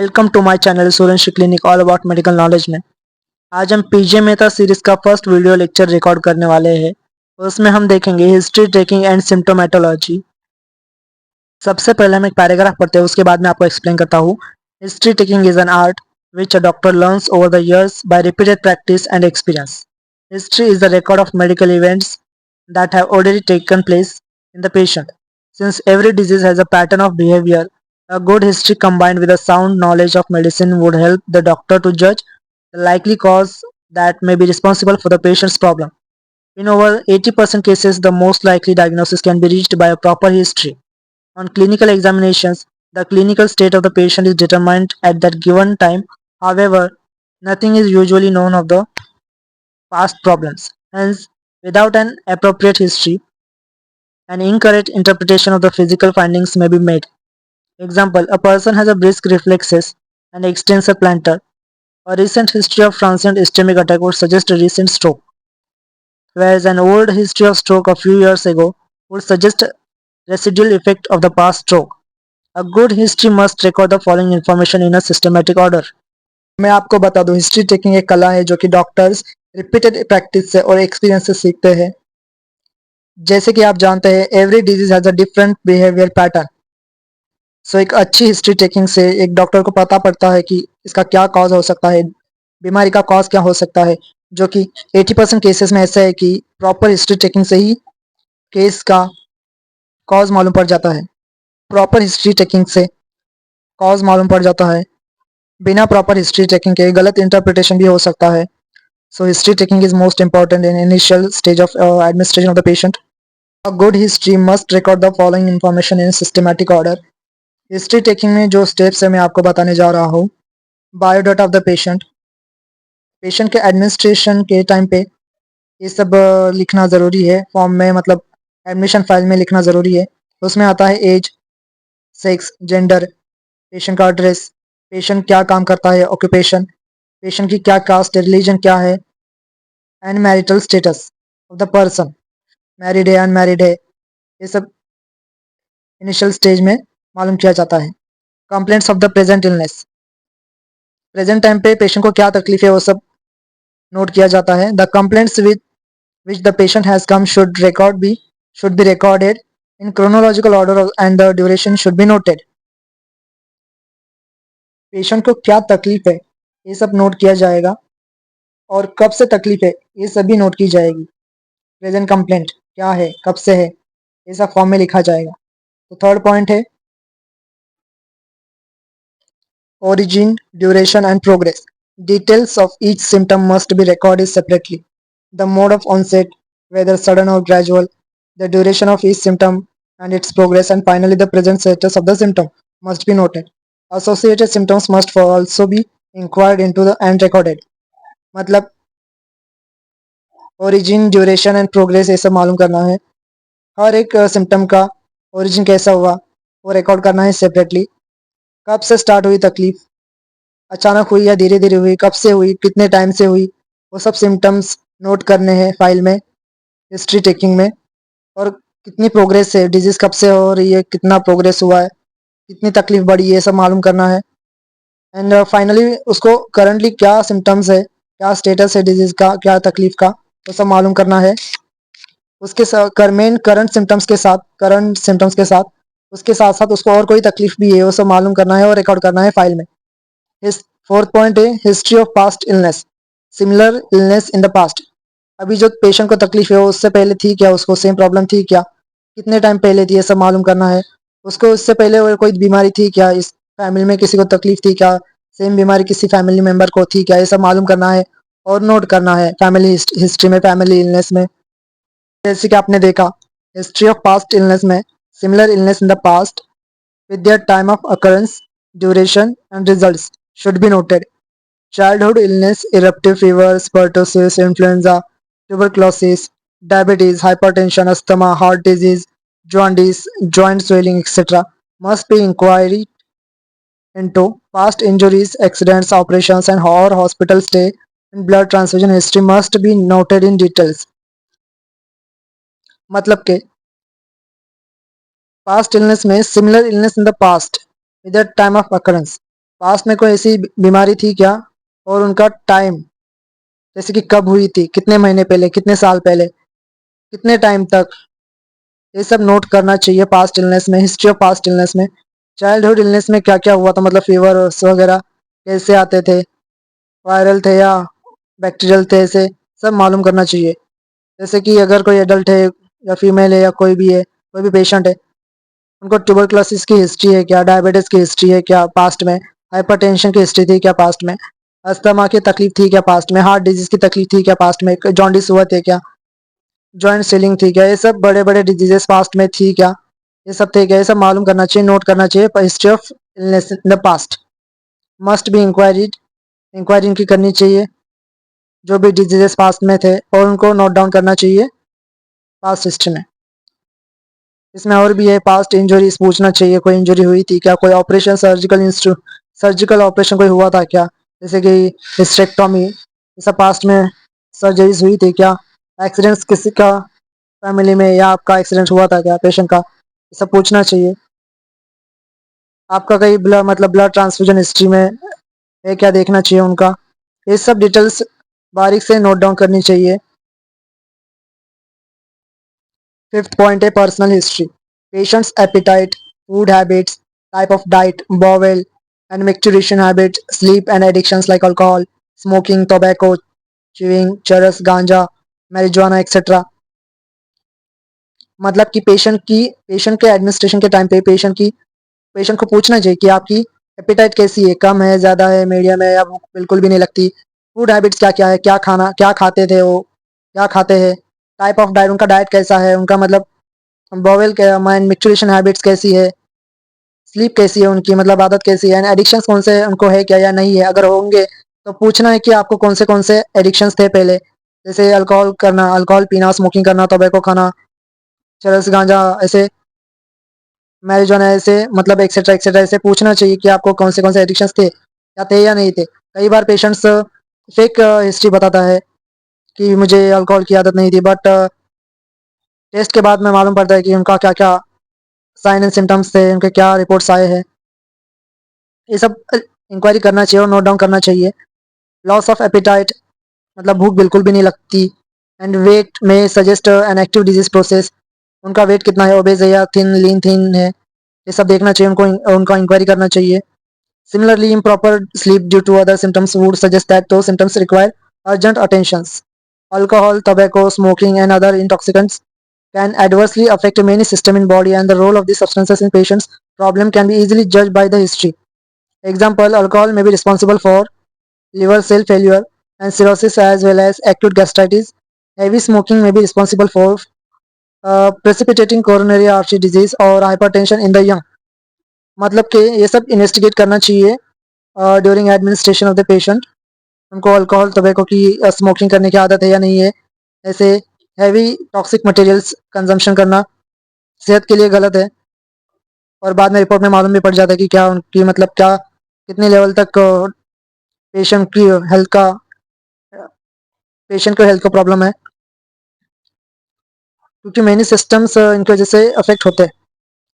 Welcome to my channel Suryavanshi clinic all about medical knowledge में। आज हम पीजे मेहता सीरीज का फर्स्ट वीडियो लेक्चर रिकॉर्ड करने वाले हैं। उसमें हम देखेंगे हिस्ट्री टेकिंग एंड सिम्टोमेटोलॉजी। सबसे पहले हम एक पैराग्राफ पढ़ते हैं, उसके बाद मैं आपको एक्सप्लेन करता हूँ। History taking is an art which a doctor learns over the years by repeated practice and experience. History is the record of medical events that have already taken place in the patient. Since every disease has a pattern of behavior, a good history combined with a sound knowledge of medicine would help the doctor to judge the likely cause that may be responsible for the patient's problem. In over 80% cases, the most likely diagnosis can be reached by a proper history. On clinical examinations, the clinical state of the patient is determined at that given time. However, nothing is usually known of the past problems. Hence, without an appropriate history, an incorrect interpretation of the physical findings may be made. Example, a person has a brisk reflexes and extensor plantar. A recent history of transient ischemic attack would suggest a recent stroke, whereas an old history of stroke a few years ago would suggest a residual effect of the past stroke. A good history must record the following information in a systematic order. मैं आपको बता दूं, history taking एक कला है जो कि doctors repeated practice से और एक्सपीरियंस से सीखते हैं। जैसे कि आप जानते हैं, every disease has a different behaviour pattern. So एक अच्छी हिस्ट्री टेकिंग से एक डॉक्टर को पता पड़ता है कि इसका क्या कॉज हो सकता है, बीमारी का कॉज क्या हो सकता है, जो कि 80% केसेस में ऐसा है कि प्रॉपर हिस्ट्री टेकिंग से ही केस का कॉज मालूम पड़ जाता है। प्रॉपर हिस्ट्री टेकिंग से कॉज मालूम पड़ जाता है। बिना प्रॉपर हिस्ट्री टेकिंग के गलत इंटरप्रिटेशन भी हो सकता है। So history taking is most important in initial stage of administration of the patient. A good history must record the following information in systematic order. History taking में जो steps है मैं आपको बताने जा रहा हूँ। Biodata of the patient, patient के एडमिनिस्ट्रेशन के टाइम पे ये सब लिखना ज़रूरी है फॉर्म में, मतलब एडमिशन फाइल में लिखना ज़रूरी है। उसमें आता है एज, सेक्स, जेंडर, पेशेंट का एड्रेस, पेशेंट क्या काम करता है, ऑक्यूपेशन, पेशेंट की क्या कास्ट, रिलीजन क्या है, and marital status of the person, married है अनमैरिड है, ये सब इनिशियल स्टेज में मालूम किया जाता है। Complaints of the present illness, present time पे पेशेंट को क्या तकलीफ है वो सब नोट किया जाता है। The complaints with which the patient has come should be recorded in chronological order and the duration should be noted. Patient को क्या तकलीफ है ये सब नोट किया जाएगा और कब से तकलीफ है ये सब भी नोट की जाएगी। प्रेजेंट कंप्लेंट क्या है, कब से है, ये सब फॉर्म में लिखा जाएगा। तो थर्ड पॉइंट है origin, duration and progress. Details of each symptom must be recorded separately. The mode of onset, whether sudden or gradual, the duration of each symptom and its progress, and finally the present status of the symptom must be noted. Associated symptoms must also be inquired into and recorded. मतलब origin, duration and progress ये सब मालूम करना है। हर एक symptom का origin कैसा हुआ वो रिकॉर्ड करना है सेपरेटली। कब से स्टार्ट हुई तकलीफ, अचानक हुई या धीरे धीरे हुई, कब से हुई, कितने टाइम से हुई, वो सब सिम्टम्स नोट करने हैं फाइल में, हिस्ट्री टेकिंग में। और कितनी प्रोग्रेस है, डिजीज़ कब से हो रही है, कितना प्रोग्रेस हुआ है, कितनी तकलीफ बढ़ी है, ये सब मालूम करना है। एंड फाइनली उसको करंटली क्या सिम्टम्स है, क्या स्टेटस है डिजीज़ का, क्या तकलीफ का, वो सब मालूम करना है। उसके साथ मेन करंट सिम्टम्स के साथ उसके साथ साथ उसको और कोई तकलीफ भी है वो सब मालूम करना है और रिकॉर्ड करना है फाइल में। इस फोर्थ पॉइंट है history of past illness, similar illness in the past. अभी जो पेशेंट को तकलीफ है उससे पहले थी क्या, उसको सेम प्रॉब्लम थी क्या, कितने टाइम पहले थी, ये सब मालूम करना है। उसको उससे पहले और कोई बीमारी थी क्या, इस फैमिली में किसी को तकलीफ थी क्या, सेम बीमारी किसी फैमिली मेम्बर को थी क्या, ये सब मालूम करना है और नोट करना है फैमिली हिस्ट्री में, फैमिली इलनेस में। जैसे कि आपने देखा हिस्ट्री ऑफ पास्ट इलनेस में, similar illness in the past with their time of occurrence, duration, and results should be noted. Childhood illness, eruptive fevers, pertussis, influenza, tuberculosis, diabetes, hypertension, asthma, heart disease, jaundice, joint swelling, etc. must be inquired into. Past injuries, accidents, operations, and or hospital stay and blood transfusion history must be noted in details. मतलब के past illness में similar illness in the past with the time of occurrence, past में कोई ऐसी बीमारी थी क्या, और उनका टाइम, जैसे कि कब हुई थी, कितने महीने पहले, कितने साल पहले, कितने टाइम तक, ये सब नोट करना चाहिए पास्ट इलनेस में, हिस्ट्री ऑफ पास्ट इलनेस में। चाइल्डहुड इलनेस में क्या क्या हुआ था, मतलब फीवर वगैरह कैसे आते थे, वायरल थे या बैक्टीरियल थे, ऐसे सब मालूम करना चाहिए। जैसे कि अगर कोई एडल्ट है या फीमेल है या कोई भी है, कोई भी पेशेंट है, उनको ट्यूबरक्लोसिस की हिस्ट्री है क्या, डायबिटीज की हिस्ट्री है क्या पास्ट में, हाइपरटेंशन की हिस्ट्री थी क्या पास्ट में, अस्थमा की तकलीफ थी क्या पास्ट में, हार्ट डिजीज की तकलीफ थी क्या पास्ट में, जॉन्डिस हुआ थे क्या, जॉइंट स्वेलिंग थी क्या, ये सब बड़े बड़े डिजीजेस पास्ट में थी क्या, ये सब थे क्या, ये सब मालूम करना चाहिए, नोट करना चाहिए। History of illness in the past must be inquiry इनकी करनी चाहिए, जो भी डिजीजेस पास्ट में थे, और उनको नोट डाउन करना चाहिए पास्ट हिस्ट्री में। इसमें और भी है, पास्ट इंजरीज पूछना चाहिए, कोई इंजरी हुई थी क्या, कोई ऑपरेशन, सर्जिकल ऑपरेशन कोई हुआ था क्या, जैसे कि हिस्टेक्टोमी, ये सब पास्ट में सर्जरीज हुई थी क्या, एक्सीडेंट्स किसी का फैमिली में या आपका एक्सीडेंट हुआ था क्या पेशेंट का, ये सब पूछना चाहिए। आपका कहीं ब्लड, मतलब ब्लड ट्रांसफ्यूजन हिस्ट्री में है क्या, देखना चाहिए उनका। ये सब डिटेल्स बारीक से नोट डाउन करनी चाहिए। फिफ्थ पॉइंट है personal history, patients appetite, food habits, type of diet, bowel and micturition habits, sleep and addictions like alcohol, smoking, tobacco, chewing, चरस, गांजा, marijuana etc। मतलब कि पेशेंट के एडमिनिस्ट्रेशन के टाइम पे पेशेंट को पूछना चाहिए कि आपकी एपिटाइट कैसी है, कम है, ज़्यादा है, मीडियम है, या भूख बिल्कुल भी नहीं लगती, फूड हैबिट्स क्या क्या है, क्या खाते थे वो, क्या खाते हैं, टाइप ऑफ डाइट, उनका डाइट कैसा है, उनका मतलब बॉवेल क्या, माइंड मिक्चुरेशन हैबिट्स कैसी है, स्लीप कैसी है उनकी, मतलब आदत कैसी है, एंड एडिक्शंस कौन से उनको है क्या या नहीं है, अगर होंगे तो पूछना है कि आपको कौन से एडिक्शंस थे पहले, जैसे अल्कोहल पीना, स्मोकिंग करना, टोबैको खाना, चरस, गांजा, ऐसे मैरिजुआना, ऐसे मतलब एक्सेट्रा एक्सेट्रा, ऐसे पूछना चाहिए कि आपको कौन से एडिक्शंस थे या नहीं थे। कई बार पेशेंट्स फेक हिस्ट्री बताता है कि मुझे अल्कोहल की आदत नहीं थी, बट टेस्ट के बाद में मालूम पड़ता है कि उनका क्या क्या साइन एंड सिम्टम्स थे, उनके क्या रिपोर्ट्स आए हैं। ये सब इंक्वायरी करना चाहिए और नोट डाउन करना चाहिए। लॉस ऑफ एपिटाइट, मतलब भूख बिल्कुल भी नहीं लगती, एंड वेट में suggest an active disease process, उनका वेट कितना है, ओबेज है या थिन, लीन थिन है, ये सब देखना चाहिए उनको, उनका इंक्वायरी करना चाहिए। Similarly improper sleep due to other symptoms would suggest that those symptoms require urgent attentions. Alcohol, tobacco, smoking and other intoxicants can adversely affect many systems in body, and the role of these substances in patients problem can be easily judged by the history. Example, alcohol may be responsible for liver cell failure and cirrhosis as well as acute gastritis. Heavy smoking may be responsible for precipitating coronary artery disease or hypertension in the young. मतलब कि ये सब investigate करना चाहिए during administration of the patient, उनको alcohol, tobacco की smoking करने की आदत है या नहीं है, ऐसे हैवी टॉक्सिक मटेरियल्स कंजम्पशन करना सेहत के लिए गलत है, और बाद में रिपोर्ट में मालूम भी पड़ जाता है कि क्या उनकी, मतलब क्या कितने लेवल तक पेशेंट की हेल्थ का पेशेंट को हेल्थ का प्रॉब्लम है, क्योंकि मेनी सिस्टम्स इनकी वजह से अफेक्ट होते हैं।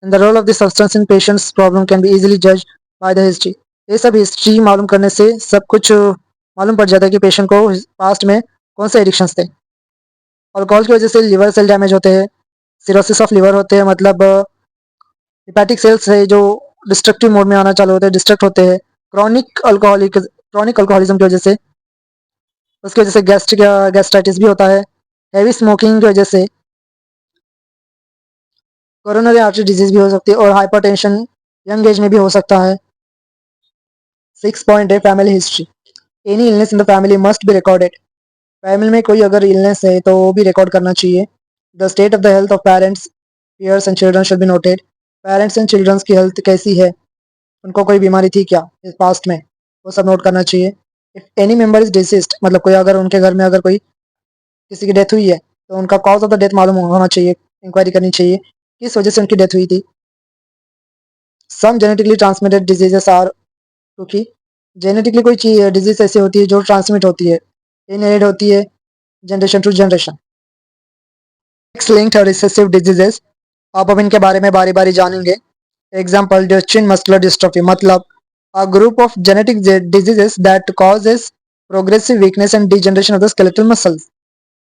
And the role of the substance in patients problem can be easily जज बाय द हिस्ट्री। ये सब हिस्ट्री मालूम करने से सब कुछ मालूम पड़ जाता है कि पेशेंट को पास्ट में कौन से एडिक्शंस थे। अल्कोहल की वजह से लिवर सेल डैमेज होते हैं, सिरोसिस ऑफ लिवर होते हैं, मतलब हिपैटिक सेल्स है जो डिस्ट्रक्टिव मोड में आना चालू होते हैं, डिस्ट्रक्ट होते हैं। क्रॉनिक अल्कोहलिज्म की वजह से, उसकी वजह से गैस्ट्राइटिस भी होता है। हैवी स्मोकिंग की वजह से कोरोनरी आर्टरी डिजीज भी हो सकती है, और हाइपरटेंशन यंग एज में भी हो सकता है। 6 पॉइंट है family history, any illness in the family must be recorded. Family में कोई अगर इलनेस है तो वो भी रिकॉर्ड करना चाहिए। The state of the health of parents, pairs and children should be noted. Parents and childrens की हेल्थ कैसी है, उनको कोई बीमारी थी क्या इस पास्ट में, वो सब नोट करना चाहिए। If any member is deceased, मतलब कोई अगर उनके घर में अगर कोई किसी की डेथ हुई है तो उनका कॉज ऑफ द डेथ मालूम होना चाहिए, इंक्वायरी करनी चाहिए किस वजह से उनकी डेथ हुई थी। सम जेनेटिकली ट्रांसमिटेड डिजीजेस आर, क्योंकि जेनेटिकली कोई चीज डिजीज ऐसी होती है जो ट्रांसमिट होती है, इनहेरिट होती है generation to generation. X linked recessive diseases, आप अब इनके बारे में बारी बारी जानेंगे। एग्जाम्पल, ड्यूचेन मस्कुलर डिस्ट्रॉफी, मतलब a group of genetic diseases that causes progressive weakness and degeneration of the skeletal muscles.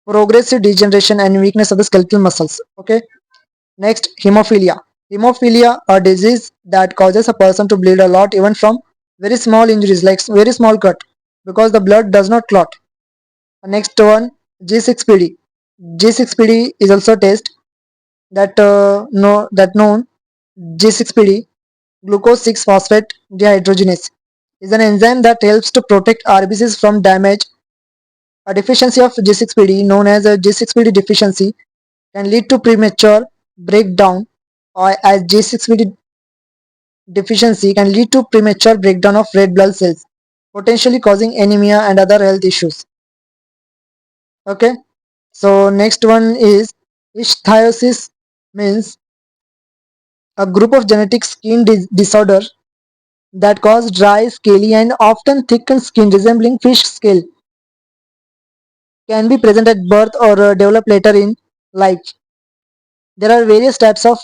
Progressive degeneration and weakness of the skeletal muscles. Okay. Next, hemophilia. Hemophilia, a disease that causes a person to bleed a lot even from very small injuries like very small cut because the blood does not clot. Next one, G6PD. G6PD is also a test that known G6PD, glucose 6 phosphate dehydrogenase, is an enzyme that helps to protect RBCs from damage. A deficiency of G6PD, known as a G6PD deficiency, can lead to premature breakdown, or as G6PD deficiency can lead to premature breakdown of red blood cells, potentially causing anemia and other health issues. Okay, so next one is ichthyosis, means a group of genetic skin disorder that cause dry, scaly, and often thickened skin resembling fish scale, can be present at birth or develop later in life. There are various types of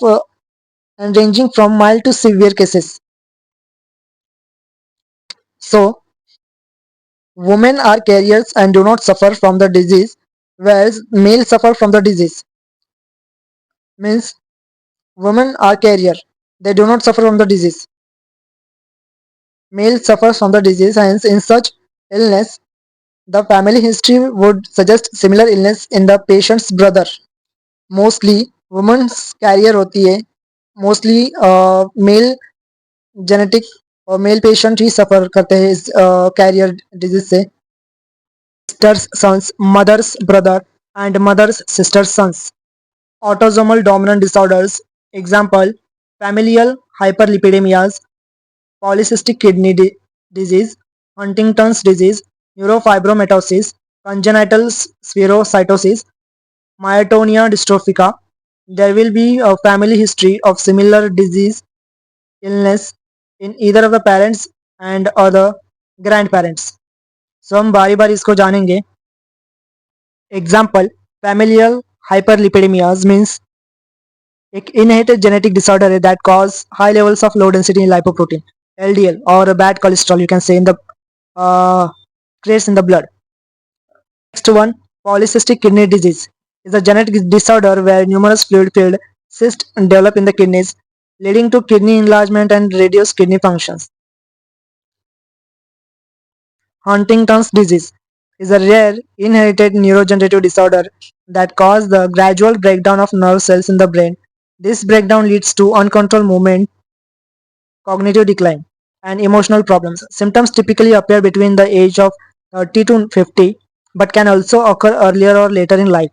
and ranging from mild to severe cases. So, women are carriers and do not suffer from the disease, whereas males suffer from the disease. Means women are carrier, they do not suffer from the disease. Male suffers from the disease, hence in such illness, the family history would suggest similar illness in the patient's brother. Mostly womens carrier होती है, mostly male genetic और male patient ही suffer करते हैं इस carrier disease से. Sisters sons, mothers brother and mothers sisters sons. Autosomal dominant disorders, example, familial hyperlipidemias, polycystic kidney disease, Huntington's disease, neurofibromatosis, congenital spherocytosis, myotonia dystrophica. There will be a family history of similar disease illness in either of the parents and or the grandparents. So हम बारी बारी इसको जानेंगे. Example, familial hyperlipidemias means एक inherited genetic disorder है that cause high levels of low density lipoprotein LDL or a bad cholesterol, you can say, in the trace in the blood. Next one, polycystic kidney disease is a genetic disorder where numerous fluid-filled cysts develop in the kidneys, leading to kidney enlargement and reduced kidney functions. Huntington's disease is a rare inherited neurodegenerative disorder that causes the gradual breakdown of nerve cells in the brain. This breakdown leads to uncontrolled movement, cognitive decline, and emotional problems. Symptoms typically appear between the age of 30 to 50 but can also occur earlier or later in life.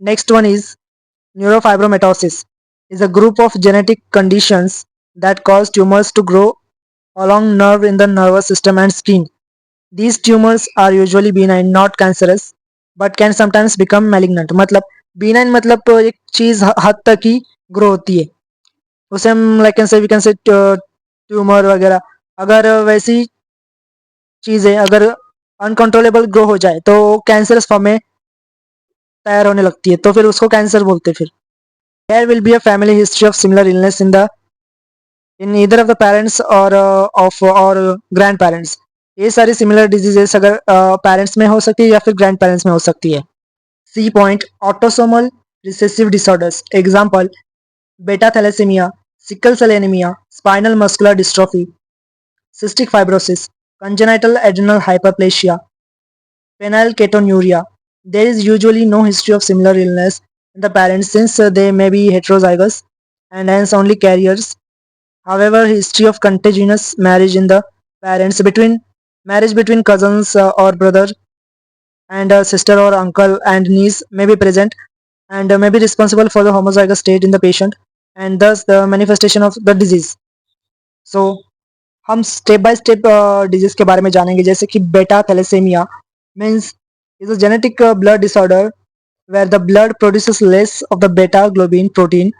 Next one is neurofibromatosis. Is a group of genetic conditions that cause tumors to grow along nerve in the nervous system and skin. These tumors are usually benign, not cancerous, but can sometimes become malignant. मतलब benign मतलब तो एक चीज हद तक ही grow होती है, उसे हम like can say we can say tumour वगैरह. अगर वैसी चीजें अगर अनकंट्रोलेबल ग्रो हो जाए तो कैंसरस फॉर्म में तैयार होने लगती है, तो फिर उसको कैंसर बोलते हैं. फिर there will be a family history of similar illness in either of the parents or of or grandparents. ये सारी सिमिलर डिजीजेस अगर पेरेंट्स में हो सकती है या फिर ग्रैंड पेरेंट्स में हो सकती है. C point, autosomal recessive disorders, example, beta thalassemia, sickle cell anaemia, spinal muscular dystrophy, cystic fibrosis, congenital adrenal hyperplasia, phenylketonuria. There is usually no history of similar illness in the parents since they may be heterozygous and hence only carriers. However, history of contagious marriage in the parents between cousins or brother and sister or uncle and niece may be present and may be responsible for the homozygous state in the patient and thus the manifestation of the disease. So हम step by step disease के बारे में जानेंगे, जैसे कि beta thalassaemia means is a genetic blood disorder where the blood produces less of the beta globin protein,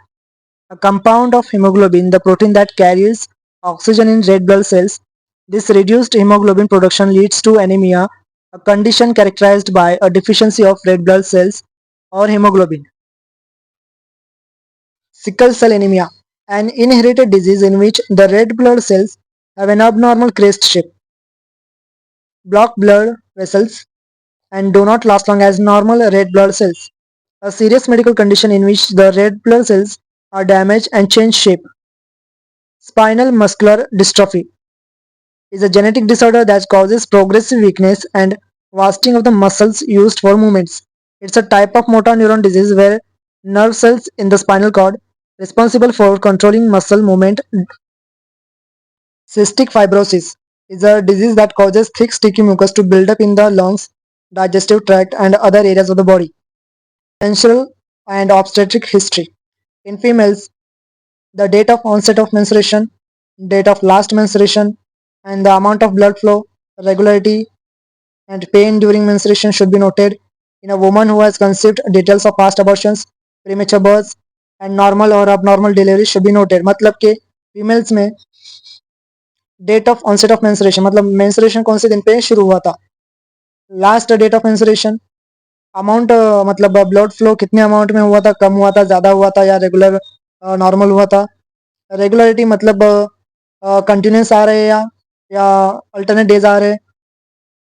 a compound of hemoglobin, the protein that carries oxygen in red blood cells. This reduced hemoglobin production leads to anemia, a condition characterized by a deficiency of red blood cells or hemoglobin. Sickle cell anemia, an inherited disease in which the red blood cells have an abnormal crest shape, block blood vessels, and do not last long as normal red blood cells. A serious medical condition in which the red blood cells are damaged and change shape. Spinal muscular dystrophy is a genetic disorder that causes progressive weakness and wasting of the muscles used for movements. It's a type of motor neuron disease where nerve cells in the spinal cord responsible for controlling muscle movement. Cystic fibrosis is a disease that causes thick sticky mucus to build up in the lungs, digestive tract and other areas of the body. Menstrual and obstetric history. In females, the date of onset of menstruation, date of last menstruation, and the amount of blood flow, regularity, and pain during menstruation should be noted. In a woman who has conceived, details of past abortions, premature births, and normal or abnormal delivery should be noted. मतलब कि females में date of onset of menstruation मतलब menstruation कौन से दिन पे शुरू हुआ था, last date of menstruation, amount मतलब ब्लड फ्लो कितने अमाउंट में हुआ था, कम हुआ था, ज़्यादा हुआ था या रेगुलर नॉर्मल हुआ था, रेगुलरिटी मतलब कंटिन्यूस आ रहे हैं या अल्टरनेट डेज आ रहे हैं,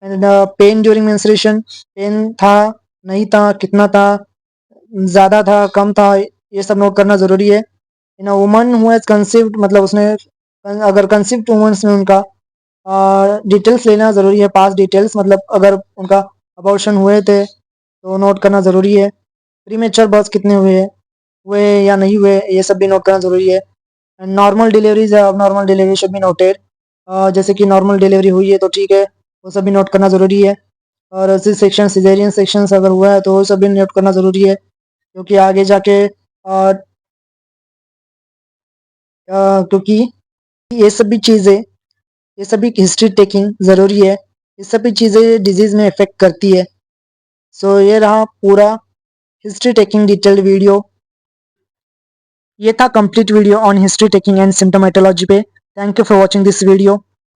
and pain during menstruation, pain था नहीं था, कितना था, ज़्यादा था कम था, ये सब नोट करना ज़रूरी है. In a woman who has conceived मतलब उसने अगर कंसीव्ड वुमेंस में उनका डिटेल्स लेना ज़रूरी है, पास डिटेल्स मतलब अगर उनका अबॉर्शन हुए थे तो नोट करना ज़रूरी है. प्रीमेच्योर बर्थ कितने हुए या नहीं हुए, ये सब भी नोट करना ज़रूरी है. नॉर्मल डिलीवरीज या normal delivery should be noted. जैसे कि नॉर्मल डिलीवरी हुई है तो ठीक है, वो सब भी नोट करना ज़रूरी है. और सी सेक्शन सिजेरियन सेक्शन अगर हुआ है तो वो सब भी नोट करना ज़रूरी है, क्योंकि आगे जाके क्योंकि ये सभी चीज़ें, ये सभी हिस्ट्री टेकिंग ज़रूरी है, ये सभी चीज़ें डिजीज़ में इफ़ेक्ट करती है. सो ये रहा पूरा हिस्ट्री टेकिंग डिटेल्ड वीडियो. ये था complete video on history taking and symptomatology पे. Thank you for watching this video.